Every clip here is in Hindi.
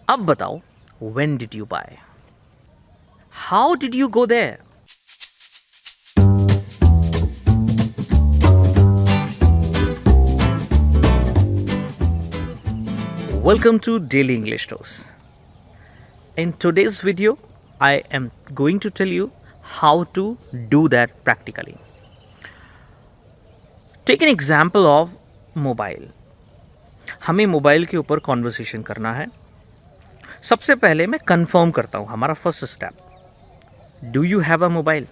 अब बताओ, when did you buy? How did you go there? Welcome to Daily English Dose. In today's video, I am going to tell you how to do that practically. Take an example of mobile. हमें मोबाइल के ऊपर कॉन्वर्सेशन करना है. सबसे पहले मैं कंफर्म करता हूँ. हमारा first step, do you have a mobile.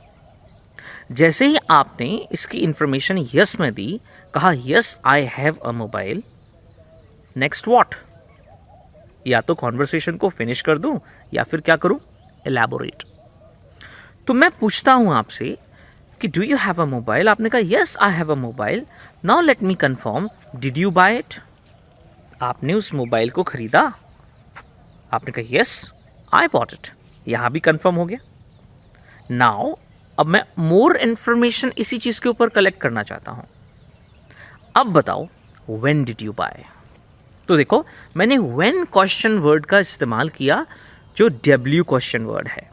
जैसे ही आपने इसकी इंफॉर्मेशन यस में दी, कहा yes I have a mobile, next what. या तो कॉन्वर्सेशन को फिनिश कर दूं या फिर क्या करूं, एलैबोरेट. तो मैं पूछता हूं आपसे कि do you have a mobile. आपने कहा yes I have a mobile. Now let me confirm, did you buy it. आपने उस मोबाइल को खरीदा. आपने कहा यस आई बॉट इट. यहां भी कंफर्म हो गया. नाउ अब मैं मोर इन्फॉर्मेशन इसी चीज के ऊपर कलेक्ट करना चाहता हूं. अब बताओ, व्हेन डिड यू बाय. तो देखो, मैंने व्हेन क्वेश्चन वर्ड का इस्तेमाल किया, जो डब्ल्यू क्वेश्चन वर्ड है.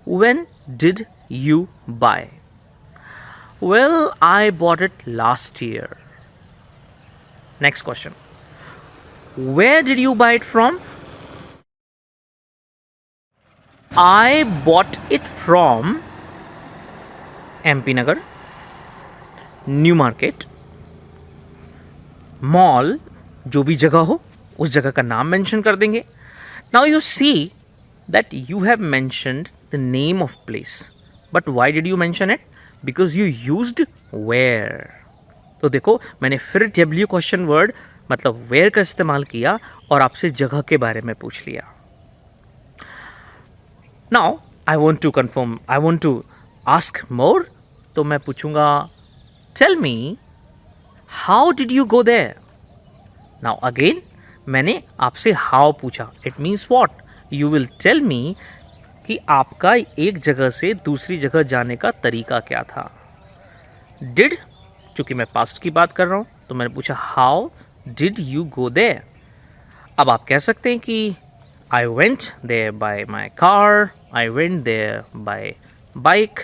When did you buy. Well I bought it last year. Next question, where did you buy it from. I bought it from MP Nagar, new market, mall, जो भी जगह हो उस जगह का नाम मेंशन कर देंगे. Now you see that you have mentioned the name of place, but why did you mention it. Because you used where. तो देखो, मैंने फिर डब्ल्यू क्वेश्चन वर्ड मतलब वेयर का इस्तेमाल किया और आपसे जगह के बारे में पूछ लिया. Now I want to confirm, I want to ask more. तो मैं पूछूंगा, tell me how did you go there. Now again मैंने आपसे how पूछा. It means what? You will tell me कि आपका एक जगह से दूसरी जगह जाने का तरीका क्या था. Did, चूंकि मैं past की बात कर रहा हूँ तो मैंने पूछा how did you go there. अब आप कह सकते हैं कि I went there by my car, I went there by bike,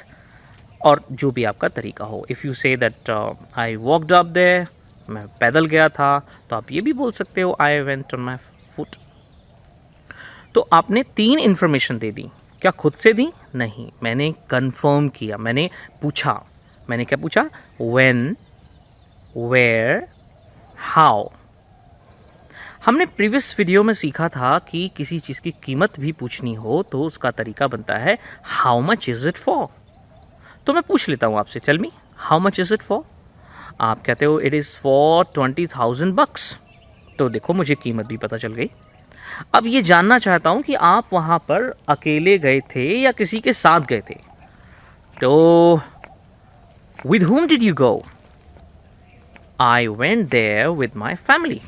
और जो भी आपका तरीका हो. If you say that I walked up there, मैं पैदल गया था, तो आप ये भी बोल सकते हो I went on my foot. तो आपने 3 इन्फॉर्मेशन दे दी. क्या खुद से दी? नहीं, मैंने कंफर्म किया. मैंने पूछा. मैंने क्या पूछा? when, where, how. हमने प्रीवियस वीडियो में सीखा था कि किसी चीज़ की कीमत भी पूछनी हो तो उसका तरीका बनता है how much is it for. तो मैं पूछ लेता हूँ आपसे, tell me how much is it for. आप कहते हो इट इज़ फॉर 20,000 bucks. तो देखो, मुझे कीमत भी पता चल गई. अब ये जानना चाहता हूँ कि आप वहाँ पर अकेले गए थे या किसी के साथ गए थे. तो with whom did you go. I went there with my family.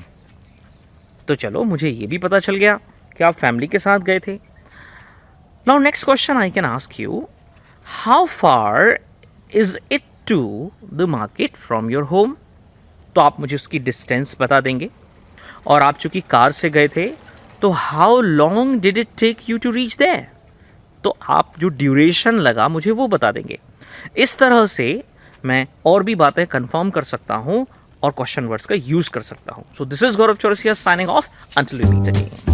तो चलो, मुझे ये भी पता चल गया कि आप फैमिली के साथ गए थे. Now next question I can ask you, how far is it to the market from your home. तो आप मुझे उसकी डिस्टेंस बता देंगे. और आप चूंकि कार से गए थे तो how long did it take you to reach there. तो आप जो ड्यूरेशन लगा मुझे वो बता देंगे. इस तरह से मैं और भी बातें कंफर्म कर सकता हूँ और क्वेश्चन वर्ड्स का यूज कर सकता हूँ. So this is Gaurav Chaurasia signing off until we meet again.